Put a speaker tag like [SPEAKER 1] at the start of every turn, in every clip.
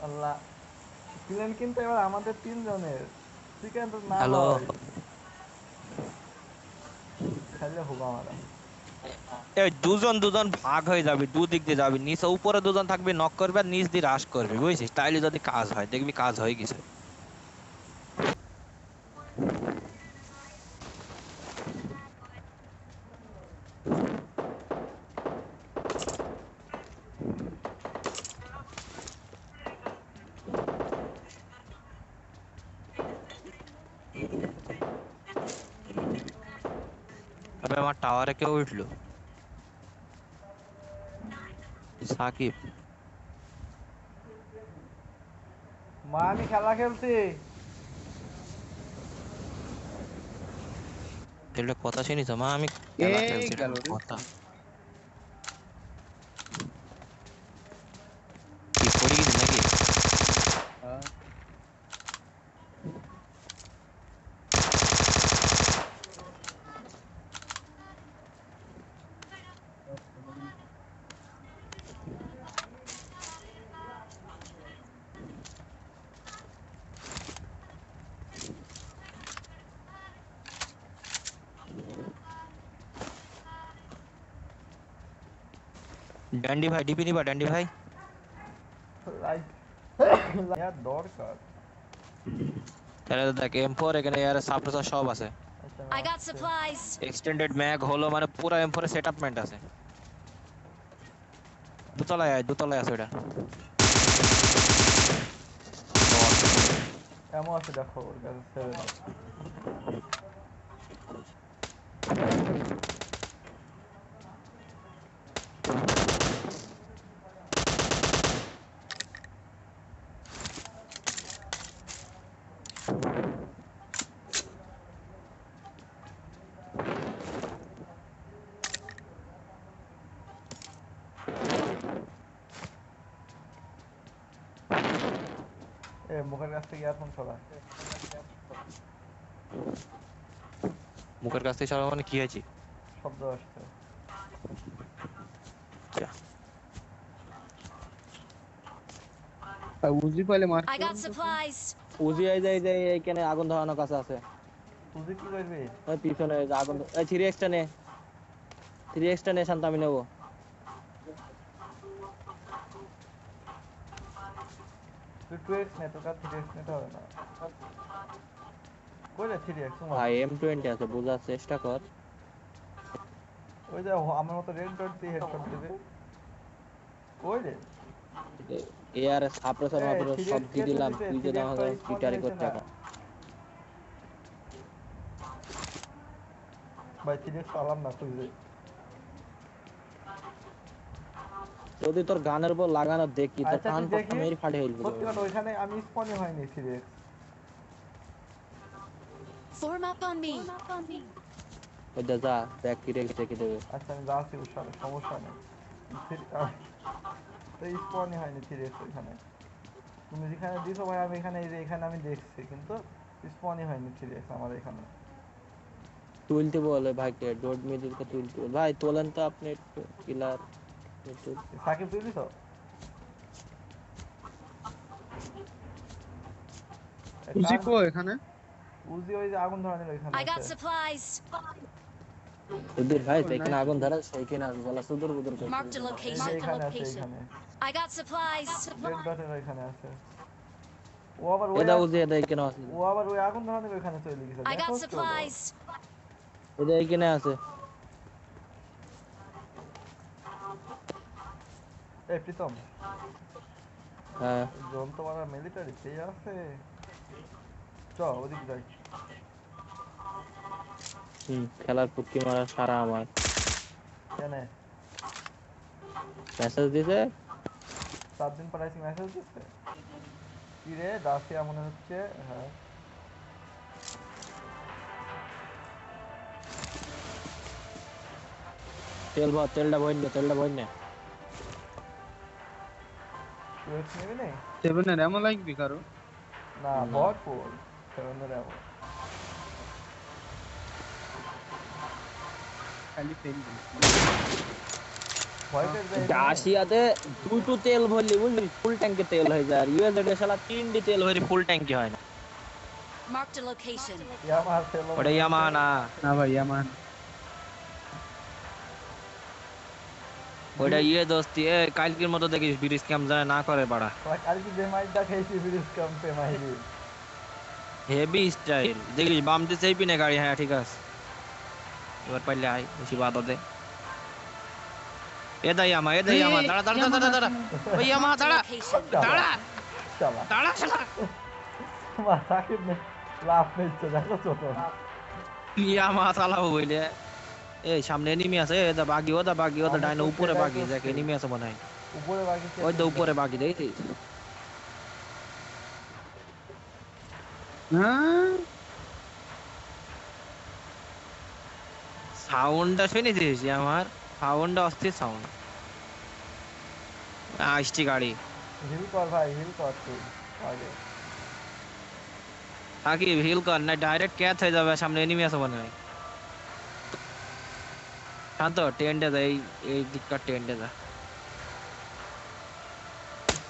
[SPEAKER 1] আল্লাহ, plane কিন্তু এবার আমাদের তিনজনের। তুই কেন তো না
[SPEAKER 2] হ্যালো।
[SPEAKER 1] লয়, খাইলে হোক আমরা।
[SPEAKER 2] এই দুজন দুজন ভাগ হয়ে যাবি, দুদিক দিয়ে যাবি, নিচে উপরে দুজন থাকবি, নক করবি আর নিচ দিয়ে রাশ করবি, বুঝছিস? তাইলে যদি কাজ হয়, দেখবি কাজ হয়ে গেছে। তবে আমার টাওয়ারে কেউ উঠলো, সাকিব।
[SPEAKER 1] মা আমি খেলা খেলছি।
[SPEAKER 2] এটা কথা শুনিস মা? আমি খেলা
[SPEAKER 3] এই
[SPEAKER 2] খেলছি, এটা
[SPEAKER 3] গেল
[SPEAKER 2] কোনো
[SPEAKER 3] রে।
[SPEAKER 2] কথা? কি পড়ে গেছিস নাকি?
[SPEAKER 3] হ্যাঁ।
[SPEAKER 2] ড্যান্ডি ভাই, ডিপি নিবা ড্যান্ডি ভাই?
[SPEAKER 1] লাইট ইয়ার দরকার।
[SPEAKER 2] তাহলে তো দেখ M4 এখানে এর সাপ্রেসার সব আছে।
[SPEAKER 1] আচ্ছা
[SPEAKER 4] I got
[SPEAKER 1] আসছে।
[SPEAKER 4] supplies.
[SPEAKER 2] এক্সটেন্ডেড ম্যাগ হলো, মানে পুরো M4 এর সেটআপমেন্ট আছে। দোতলায় আছে ওটা।
[SPEAKER 1] এমন আছে দেখো ওর কাছে 7 আপ। এ মুখের কাছ থেকে ইয়ারফোন ছড়া।
[SPEAKER 2] মুখের কাছ থেকে সব মানে কি হয়েছে?
[SPEAKER 1] শব্দ আসছে।
[SPEAKER 3] উজি পাইলে মার
[SPEAKER 4] I got supplies.
[SPEAKER 2] উজি এই যে এইখানে আগুন ধরানোর কাছে আছে।
[SPEAKER 1] তুই কি করবি?
[SPEAKER 2] ওই পিছনে এই যে আগুন, এই 3x টা নে, 3x টা নে, শান্ত আমি নেবো।
[SPEAKER 1] তুই 2x নে, তোর কাছে 3x নিতে হবে না। কই রে 3x তোমার?
[SPEAKER 2] ভাই M20 আছে, বোঝার চেষ্টা কর।
[SPEAKER 1] ওই যে আমার মতো রেড ডট দিয়ে হেডশট দিবে। কই রে?
[SPEAKER 2] এর সাপ্রেসার
[SPEAKER 1] এ
[SPEAKER 2] মাপ্রেসার
[SPEAKER 1] 3x
[SPEAKER 2] সব
[SPEAKER 1] কে
[SPEAKER 2] দিয়ে
[SPEAKER 1] তো
[SPEAKER 2] দিলাম,
[SPEAKER 1] দিছে,
[SPEAKER 2] তুই যে
[SPEAKER 1] 3x তো
[SPEAKER 2] আমাকে
[SPEAKER 1] স্পনই
[SPEAKER 2] চিটারি
[SPEAKER 1] হইছে
[SPEAKER 2] করতে
[SPEAKER 1] না।
[SPEAKER 2] এখন।
[SPEAKER 1] ভাই 3x পালাম না খুঁজে।
[SPEAKER 2] যদি তোর গানের উপর লাগানো দেখি, তোর
[SPEAKER 1] আচ্ছা
[SPEAKER 2] কান
[SPEAKER 1] তুই
[SPEAKER 2] পাট্টা
[SPEAKER 1] দেখিস,
[SPEAKER 2] মেরে ফাটে ফেলবো
[SPEAKER 1] সত্যি
[SPEAKER 2] তোর।
[SPEAKER 1] কথা ওইখানে আমি স্পনই হয়নি 3x।
[SPEAKER 4] Form up on me.
[SPEAKER 2] ওই দে যা, দেখ 3x দেখে দেবে।
[SPEAKER 1] আচ্ছা আমি যাচ্ছি ওর সাথে, সমস্যা নেই। তো স্পনই হয়নি 3x ওইখানে। তুমি যেখানে দিছো ভাই, আমি এখানে, এই যে এখানে আমি দেখছি, কিন্তু স্পনই হয়নি 3x আমার এখানে।
[SPEAKER 2] তুলতে বলে ভাইকে, ডোড মিডিলকে তুলতে বলে। ভাই তোলেন তো আপনি একটু, কিলার মিডল।
[SPEAKER 1] সাকিব তুই দিছো?
[SPEAKER 3] উজি
[SPEAKER 1] কার?
[SPEAKER 3] কো এখানে?
[SPEAKER 1] উজি ওই যে আগুন ধরানোর ওইখানে
[SPEAKER 4] I got
[SPEAKER 1] আছে।
[SPEAKER 4] supplies.
[SPEAKER 2] সুধীর ভাই
[SPEAKER 3] ও
[SPEAKER 2] যেখানে
[SPEAKER 3] নাইস।
[SPEAKER 2] আগুন ধরে সেইখানে আছে, বলা সুদূর বুদুর
[SPEAKER 4] Marked a
[SPEAKER 1] এই
[SPEAKER 2] করতে।
[SPEAKER 1] যে
[SPEAKER 4] location.
[SPEAKER 1] এখানে আছে, এইখানে
[SPEAKER 4] I got supplies.
[SPEAKER 1] রেড ডটের ওইখানে আছে। ও আবার ওই
[SPEAKER 2] এটা উজি, এটা এখানে আছে।
[SPEAKER 1] ও আবার ওই আগুন ধরানোর ওইখানে চলে গেছে,
[SPEAKER 4] I got
[SPEAKER 1] দেখোস তো ওটা।
[SPEAKER 4] supplies.
[SPEAKER 2] এটা এখানে আছে।
[SPEAKER 1] এই প্রীতম,
[SPEAKER 2] হ্যাঁ।
[SPEAKER 1] জোন তো মারা মিলিটারিতেই আছে। চ ওদিক যাই।
[SPEAKER 2] খেলার পুটকি মারা সারা আমার।
[SPEAKER 1] কেনে?
[SPEAKER 2] মেসেজ দিছে।
[SPEAKER 1] 7 দিন পর আইসি মেসেজ দিচ্ছে। কি রে দাসিয়া মনে হচ্ছে, হ্যাঁ।
[SPEAKER 2] তেলটা ভর নে।
[SPEAKER 1] তুই এক্স নিবি নি?
[SPEAKER 3] 7 এর এমন লাগবে কারো?
[SPEAKER 1] না
[SPEAKER 2] না,
[SPEAKER 1] ভরপুর, 7 এমন।
[SPEAKER 3] খালি ফেলবি।
[SPEAKER 1] ভয় পেয়ে যায় এখানে।
[SPEAKER 2] রাশিয়াতে দুটো তেল ভরলি বুঝলি ফুল ট্যাঙ্কে তেল হয়ে যায় আর ইউএসএ শালা তিনটি তেল ভরি ফুল ট্যাঙ্কি হয় না
[SPEAKER 4] Marked a location.
[SPEAKER 1] ইয়ামাহা ফেলো
[SPEAKER 2] ওটা ইয়ামাহা না
[SPEAKER 3] না ভাই আমার
[SPEAKER 2] ওটা দোস্তি এ কালকের মতো দেখিস ব্রিজ ক্যাম্প যায় না করে বাড়া
[SPEAKER 1] কালকে যে মাইকটা খেয়েছি ব্রিজ ক্যাম্পে মাইরি।
[SPEAKER 2] হেভি স্টাইল দেখিস বাম দিকে এই পিনে গাড়ি হ্যাঁ ঠিক আছে এবার পাইলে আয় বেশি বাধা দে এ ইয়ামাহা দাঁড়া দাঁড়া দাঁড়া দাঁড়া ওই ইয়ামাহা দাঁড়া
[SPEAKER 4] Location.
[SPEAKER 2] দাঁড়া
[SPEAKER 1] শালা
[SPEAKER 2] দাঁড়া শালা
[SPEAKER 1] তোমার সাকিব নে লাভ নিচ্ছে দেখো ছোট।
[SPEAKER 2] ইয়ামাহা চালাবো বইলে এই সামনে এনিমি আছে ওদা বাগি ওদা ডাইনে উপরে বাগি দেখ এনিমি আছে মনে হয়
[SPEAKER 1] উপরে বাকি
[SPEAKER 2] ওই তো উপরে বাগি দেখছিস
[SPEAKER 3] হ্যাঁ
[SPEAKER 2] সাউন্ডটা শুনেছিস আমার সাউন্ডটা অস্থির সাউন্ড আসছি গাড়ি
[SPEAKER 1] হিল কর ভাই হিল কর তুই আগে।
[SPEAKER 2] থাকি হিল কর না ডাইরেক্ট ক্যাচ হয়ে যাবে সামনে এনিমি আছে মনে হয় শান্ত টেন্ডে যা এই দিককার টেন্ডে যা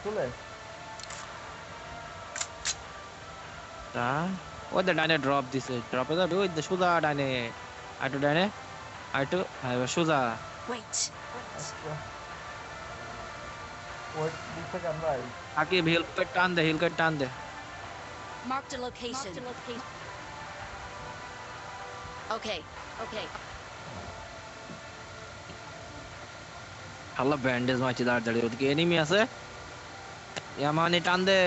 [SPEAKER 1] চলে
[SPEAKER 2] ওই তো ডাইনে ড্রপ দিছে ড্রপে যাবে ওই তো সোজা ডাইনে আইটু ডাইনে আইটু সোজা
[SPEAKER 4] Wait.
[SPEAKER 1] আচ্ছা ওই দিক থেকে আমরা আই।
[SPEAKER 2] থাকি হিল করে টান দে
[SPEAKER 4] Marked a location. Okay. Okay.
[SPEAKER 2] Allah bandage মারছি দাঁড় ওদিকে এনিমি আছে ইয়ামাহানি টান দে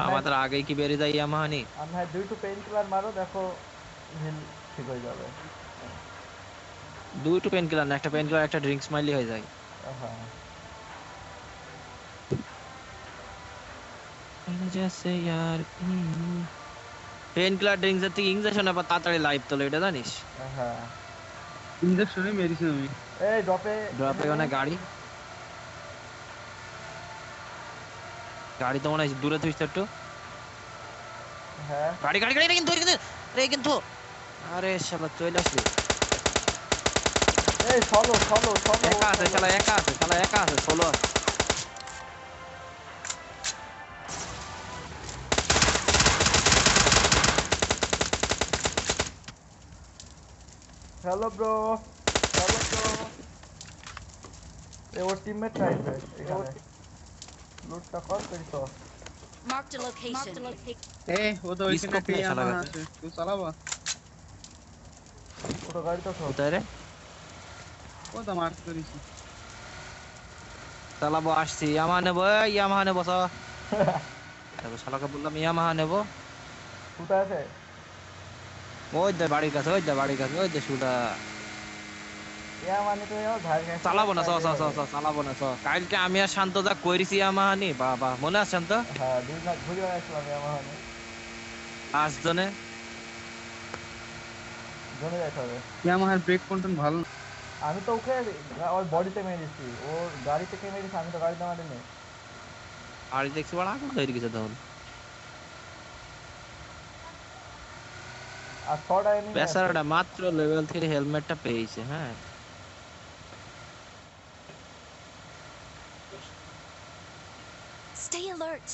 [SPEAKER 2] আমাদের আগেই কি বেরিয়ে যায় ইয়ামাহানি
[SPEAKER 1] আমি ভাই দুইটো পেইন কিলার মারো দেখো হিল ঠিক হয়ে যাবে।
[SPEAKER 2] দুইটো পেন কিলার না একটা পেন কিলার একটা ড্রিঙ্কস মাইলি হয়ে যায়
[SPEAKER 1] হ্যাঁ
[SPEAKER 2] जैसे यार পেন কিলার ড্রিঙ্কস এর থেকে ইনজেকশন আবার তাড়াতাড়ি লাইভ তোলে এটা জানিস
[SPEAKER 1] হ্যাঁ
[SPEAKER 3] ইনজেকশনে মেডিসিন আমি
[SPEAKER 1] এই ড্রপে
[SPEAKER 2] ওখানে গাড়ি তো মনে হয় দূরে তুই একটু
[SPEAKER 1] হ্যাঁ
[SPEAKER 2] গাড়ি কিন্তু আরে শালা চলে আসলি
[SPEAKER 1] এই চলো
[SPEAKER 2] একা আছে চলো
[SPEAKER 1] হ্যালো ব্রো এ ওর টিমমেট চাইবে এখানে লুটটা কর করি তো।
[SPEAKER 4] Marked a location.
[SPEAKER 3] এ ও তো ওইখানে
[SPEAKER 2] Scope নিয়ে
[SPEAKER 3] একটা
[SPEAKER 2] চালাবে।
[SPEAKER 3] ইয়ামাহা আছে তুই চালাবা
[SPEAKER 1] ওটা গাড়ি তো সব
[SPEAKER 2] কোথায় রে
[SPEAKER 3] ও তো মার্ক করেছি
[SPEAKER 2] চালাবো আসছি ইয়ামাহা নেবো তারপর শালাকে বললাম ইয়ামাহা নেবো
[SPEAKER 1] কোথায় আছে
[SPEAKER 2] ওই দে বাড়ির কাছে ওই দে শুটা
[SPEAKER 1] ইয়া মানে তো ইয়ার ভাই কাছে
[SPEAKER 2] চালাবো না চালাবো না কালকে আমি আর শান্ত যা কইরিছি ইয়ামাহানি বাবা মনে আছে শান্ত
[SPEAKER 1] হ্যাঁ দুই লাখ ঘুরে আসলাম ইয়া মানে
[SPEAKER 2] আসজনে
[SPEAKER 1] জনে যাইতে হবে।
[SPEAKER 3] ইয়ামাহার ব্রেক কন্ট্রোল ভালো না।
[SPEAKER 1] আমি তো ওকে ওর বডিতে মেরেছি ওর গাড়ি থেকে মেরেছি আমি তো গাড়িতে মারিনি।
[SPEAKER 2] আর দেখছি বড় আগুন ধরে গেছে তখন
[SPEAKER 1] আর ছড়া এনিমি
[SPEAKER 2] বেচারাটা মাত্র লেভেল 3 হেলমেটটা পেয়েছে হ্যাঁ
[SPEAKER 4] Stay alert.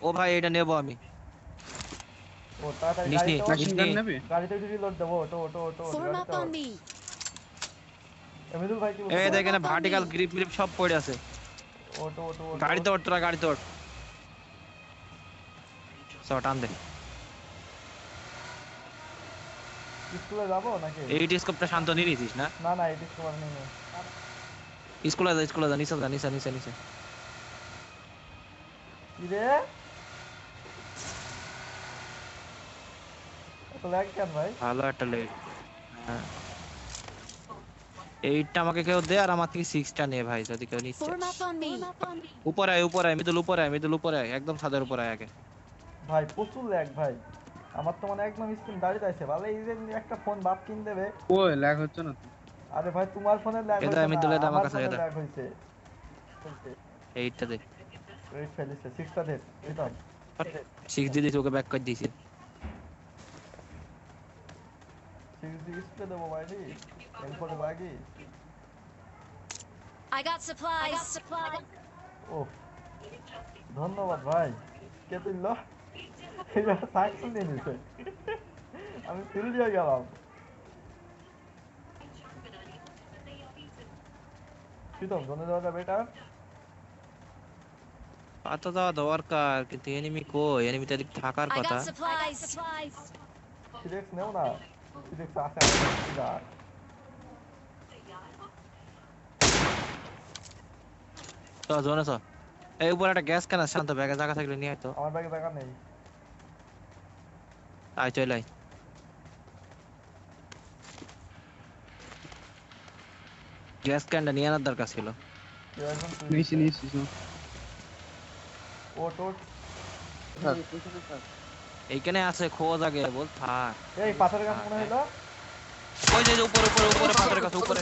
[SPEAKER 2] ও ভাই এটা নেব আমি
[SPEAKER 1] ও তাড়াতাড়ি
[SPEAKER 2] নিস নি,
[SPEAKER 1] গাড়িতে
[SPEAKER 2] নিস নি।
[SPEAKER 3] নেবে
[SPEAKER 1] গাড়িতে রিলোড দেবো ওটো
[SPEAKER 4] Form up on me.
[SPEAKER 1] এমদুল ভাই কি
[SPEAKER 2] এই দেখেন ভার্টিক্যাল গ্রিপ সব পড়ে আছে
[SPEAKER 1] ওটো
[SPEAKER 2] গাড়িতে ওঠ তোরা গাড়িতে ওঠ টান দে
[SPEAKER 1] স্কুলে যাবো নাকি
[SPEAKER 2] এই টেলিস্কোপটা শান্ত নিয়ে নিছিস না
[SPEAKER 1] না এই ডিসকভার নেই
[SPEAKER 2] স্কুলে যা নিচে
[SPEAKER 1] কি রে এত ল্যাগ কেন ভাই
[SPEAKER 2] ভালো একটা লেট হ্যাঁ 8টা আমাকে কেউ দে আর আমার থেকে 6টা নে ভাই যদি কেউ নিচ্ছে
[SPEAKER 4] Form up on me.
[SPEAKER 2] উপরে আয় মিদুল উপরে আয় একদম ছাদের উপরে আয় আগে
[SPEAKER 1] ভাই প্রচুর ল্যাগ ভাই আমার তো মানে একদম স্ক্রিন দাঁড়িয়ে আছে ভালো এই যে একটা ফোন বাপ কিন দেবে
[SPEAKER 3] ও ল্যাগ হচ্ছে না তো
[SPEAKER 1] আরে ভাই তোমার ফোনে ল্যাগ
[SPEAKER 2] এটা
[SPEAKER 1] হইছে
[SPEAKER 2] আমি
[SPEAKER 1] না
[SPEAKER 2] দিলে আমার
[SPEAKER 1] আমার
[SPEAKER 2] কাছে
[SPEAKER 1] ফোনে
[SPEAKER 2] এটা।
[SPEAKER 1] ল্যাগ হইছে
[SPEAKER 2] 8টা দে
[SPEAKER 1] ওয়েট ফেলিছে 6টা দে এটা
[SPEAKER 2] সিক্স দিদি তোকে ব্যাক করে দিয়েছি।
[SPEAKER 1] 6 দেবো ভাইটি, M4 লাগি।
[SPEAKER 4] I got supplies.
[SPEAKER 1] ও ধন্যবাদ ভাই, কে তুলল? এটা সাইকেল নিয়ে নিছে, আমি ফিল দিয়ে গেলাম। প্রীতম জোনে যাওয়াটা বেটার।
[SPEAKER 2] পাতা দেওয়া দরকার, কিন্তু এনিমি কই? এনিমি তো এদিক থাকার
[SPEAKER 4] I
[SPEAKER 2] কথা।
[SPEAKER 4] got supplies.
[SPEAKER 1] সিলেক্স নেও না, সিলেক্স আছে আমার।
[SPEAKER 2] তো জোনে তো এই উপরে একটা গ্যাস কেন শান্ত, ব্যাগে জায়গা থাকলে নিয়ে আয় তো।
[SPEAKER 1] আমার ব্যাগে টাকা নেই।
[SPEAKER 2] আয় চল আয়। গ্যাস ক্যানটা নিয়ে আনার দরকার ছিল।
[SPEAKER 1] কেউ একজন তুই
[SPEAKER 3] নিয়েছি
[SPEAKER 1] দিছে।
[SPEAKER 3] নিয়েছি সব।
[SPEAKER 1] ওট ওট।
[SPEAKER 2] এইখানে আছে, খোঁজ আগে বল থাক।
[SPEAKER 1] এই পাথরের গাছ মনে হইলো।
[SPEAKER 2] ওই যে উপরে উপরে উপরে পাথরের কাছে উপরে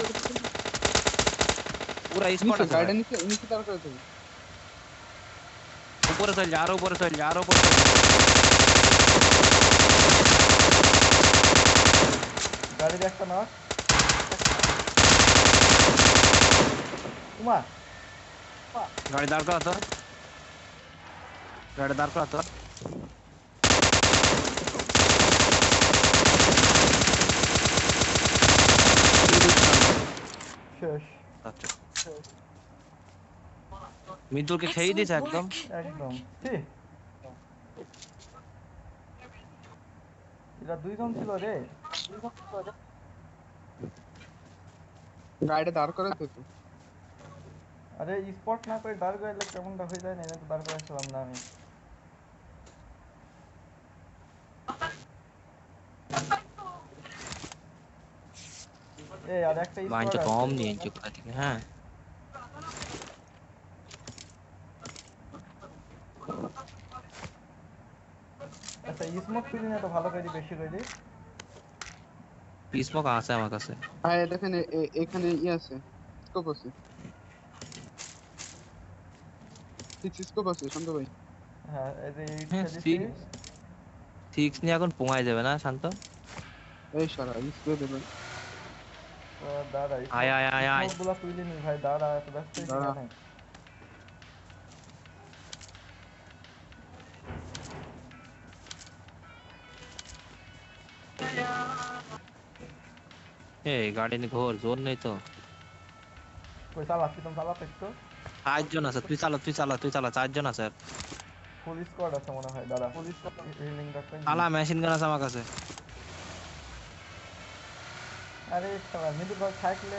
[SPEAKER 2] পুরা স্পট
[SPEAKER 3] নিচে
[SPEAKER 2] আছে
[SPEAKER 3] গাড়িটা
[SPEAKER 2] ভাই।
[SPEAKER 3] নিচে নিচে দাঁড় করে দেবে।
[SPEAKER 2] উপরে চল যা, আরো উপরে চল যা, আরো উপরে চল যা।
[SPEAKER 1] গাড়ির একটা না উমা।
[SPEAKER 2] গাড়ি দাঁড় করা তো, গাড়ি দাঁড় করা তো।
[SPEAKER 1] শেষ
[SPEAKER 2] আচ্ছা মিতুলকে খেয়ে দিয়েছে একদম।
[SPEAKER 1] একদম। এরা দুইজন ছিল রে।
[SPEAKER 3] গাড়িটা দাঁড় করে দেবে।
[SPEAKER 1] আরে স্পট না করে দাঁড় করাইলে কেমনটা হয়ে যায় না, এটা তো দাঁড় করাইছিলাম না আমি। এই আর একটা স্পট
[SPEAKER 2] মাইন্ডটা
[SPEAKER 1] আছে।
[SPEAKER 2] কম নিয়ে নিচ্ছে কোথা থেকে। হ্যাঁ
[SPEAKER 1] আচ্ছা স্মোক তুলি না তো ভালো করে বেশি করে।
[SPEAKER 2] স্মোক আছে আমার কাছে।
[SPEAKER 3] ভাই দেখেন এখানে আছে, স্কোপ আছে, স্কোপ আছে শান্ত ভাই।
[SPEAKER 1] হ্যাঁ এই যে
[SPEAKER 2] হ্যাঁ
[SPEAKER 1] এইটা দিছি।
[SPEAKER 2] সিক্স নিয়ে এখন পোঙায় যাবে না শান্ত।
[SPEAKER 3] এই সারা স্কোপ দেবে।
[SPEAKER 1] দাঁড়া
[SPEAKER 2] আয় আয় আয় আয়।
[SPEAKER 1] স্মোক গুলা তুলে নি ভাই, দাঁড়া এত ব্যস্ত হয়েছি
[SPEAKER 3] দাঁড়া।
[SPEAKER 1] কেন?
[SPEAKER 2] এই গাড়ি নিয়ে ঘোর, জোর নেই তো।
[SPEAKER 1] কই চালা প্রীতম, চালা তো একটু।
[SPEAKER 2] চারজন আছে, তুই চালা তুই চালা তুই চালা, চারজন আছে আর।
[SPEAKER 1] ফুল স্কোয়াড আছে মনে হয়, দাঁড়া ফুল স্কোয়াড হিলিং ডাক্তার।
[SPEAKER 2] চালা, মেশিন গান আছে আমার কাছে।
[SPEAKER 1] আরে শালা মৃদু ভাই থাকলে।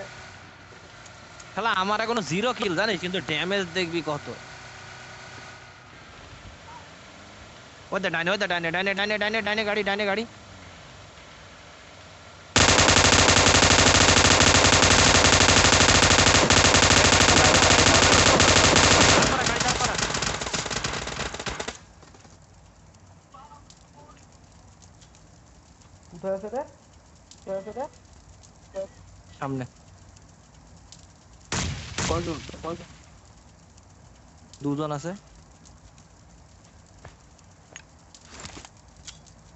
[SPEAKER 2] শালা আমার এখনো 0 কিল জানিস, কিন্তু ড্যামেজ দেখবি কত। ওই দে ডাইনে, ওই দে ডাইনে ডাইনে ডাইনে ডাইনে ডাইনে গাড়ি, ডাইনে গাড়ি।
[SPEAKER 1] কোথায় আছে রে? কোথায় আছে রে?
[SPEAKER 2] সামনে
[SPEAKER 3] কয়জন?
[SPEAKER 2] দুজন আছে।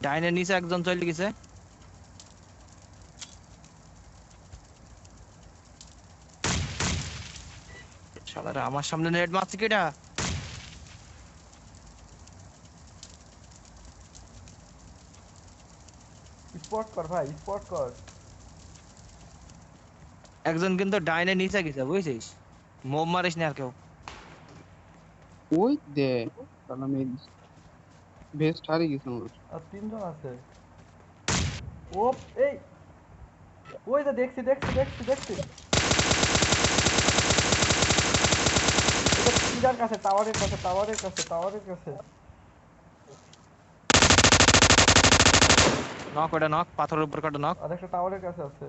[SPEAKER 2] ডাইনের নিচে একজন চলে গেছে। শালারা আমার সামনে নেট মারছে কেডা?
[SPEAKER 1] স্পট কর ভাই, স্পট কর।
[SPEAKER 2] একজন কিন্তু ডাইনের নিচে গেছে বুঝছিস, মোব মারিস না আর কেউ।
[SPEAKER 3] ওই দে শালা মেয়ে বেস্ট হারিয়ে গেছে আমার।
[SPEAKER 1] আর তিনজন আছে। ও এই ওই যে দেখছি দেখছি দেখছি দেখছি। এটা পিলার কাছে, টাওয়ারের কাছে, টাওয়ারের কাছে, টাওয়ারের কাছে।
[SPEAKER 2] নক, ওটা নক, পাথরের উপর কাটা নক।
[SPEAKER 1] আর একটা টাওয়ারের কাছে আছে।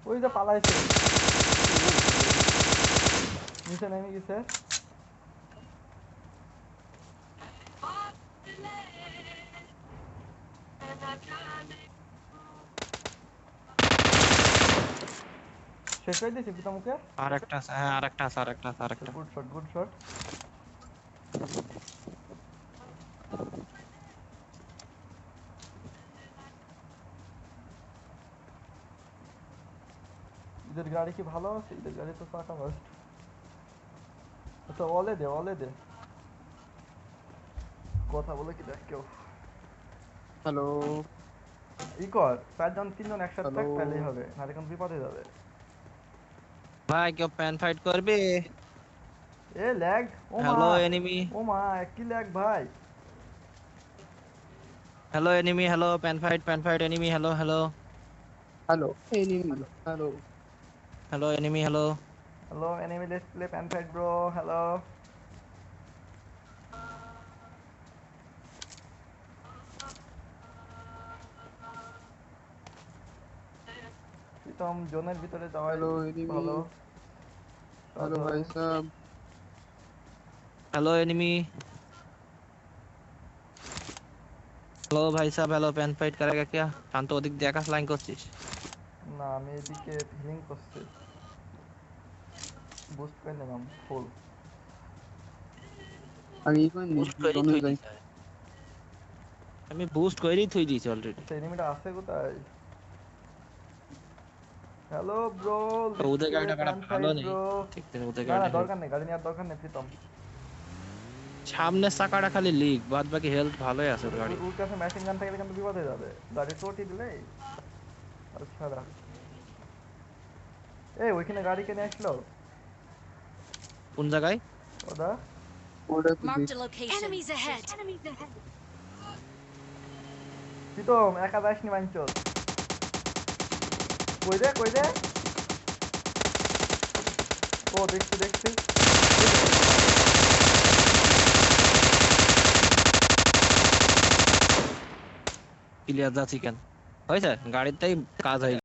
[SPEAKER 1] ওই ওই যে পালাইছে নিচে নেমে গেছে শেষ করে দিয়েছি পিতামুখে
[SPEAKER 2] আরেকটা আছে, হ্যাঁ আরেকটা আছে, আরেকটা।
[SPEAKER 1] গুড শট এদের গাড়ি কি ভালো আছে এদের গাড়ি তো চাকা বাস্ট আচ্ছা অলে দে কথা বলে কি দেখ কেউ
[SPEAKER 3] হ্যালো
[SPEAKER 1] ই কর 4-3 একসাথে
[SPEAKER 3] হ্যালো
[SPEAKER 1] থাক তাহলেই হবে নাহলে কোন বিপদ হয়ে যাবে
[SPEAKER 2] ভাই কেউ প্যান ফাইট করবে?
[SPEAKER 1] এ ল্যাগ ও মা
[SPEAKER 2] হ্যালো এনিমি,
[SPEAKER 1] ও মা কি ল্যাগ ভাই
[SPEAKER 2] hello enemy, hello pan fight enemy, hello hello
[SPEAKER 3] hello enemy hello
[SPEAKER 2] hello enemy, hello.
[SPEAKER 1] Hello enemy let's play pan fight bro hello Pritam জোনের ভিতরে যাওয়াই
[SPEAKER 3] হ্যালো এনিমি
[SPEAKER 1] ভালো
[SPEAKER 3] हेलो भाई साहब
[SPEAKER 2] हेलो एनिमी, हेलो भाई साहब, हेलो पैन फाइट करेगा क्या? शांत ओदिक দিয়ে আকাশ লাইন করছিস?
[SPEAKER 1] না আমি এদিকে হিলিং করছি বুস্ট করে নিলাম ফুল
[SPEAKER 3] আমি কোন
[SPEAKER 2] বুস্ট করে
[SPEAKER 3] জোনে
[SPEAKER 2] থই
[SPEAKER 3] যাই
[SPEAKER 2] দিছি, আমি বুস্ট করেই থই দিয়েছি অলরেডি।
[SPEAKER 1] আচ্ছা এনিমিটা আছে কোথায় হ্যালো ব্রো
[SPEAKER 2] ওদের
[SPEAKER 1] লেটস প্লে
[SPEAKER 2] গাড়িটা বেটা
[SPEAKER 1] প্যান
[SPEAKER 2] ভালো
[SPEAKER 1] ফাইট
[SPEAKER 2] নেই,
[SPEAKER 1] ব্রো
[SPEAKER 2] দেখতে ওদের
[SPEAKER 1] না
[SPEAKER 2] গাড়িটা
[SPEAKER 1] দরকার নেই গাড়ি নেওয়ার দরকার নেই প্রীতম
[SPEAKER 2] সামনের চাকাটা খালি লিক, বাদ বাকি হেলথ ভালোই আছে ওর গাড়ি।
[SPEAKER 1] ওর কাছে মেশিন গান থাকলে কিন্তু বিপদ হয়ে যাবে গাড়ি চটি দিলে আচ্ছা এই ওইখানে গাড়ি কেনে আসলো
[SPEAKER 2] কোন জায়গায়?
[SPEAKER 1] ওদা
[SPEAKER 3] ওটা তো
[SPEAKER 4] Marked a location. Enemies ahead.
[SPEAKER 1] Pritam একা যাসনি মাঞ্চল কই দে ও দেখছি
[SPEAKER 2] ক্লিয়ার দা চিকেন হয়েছে, গাড়িতেই কাজ হয়ে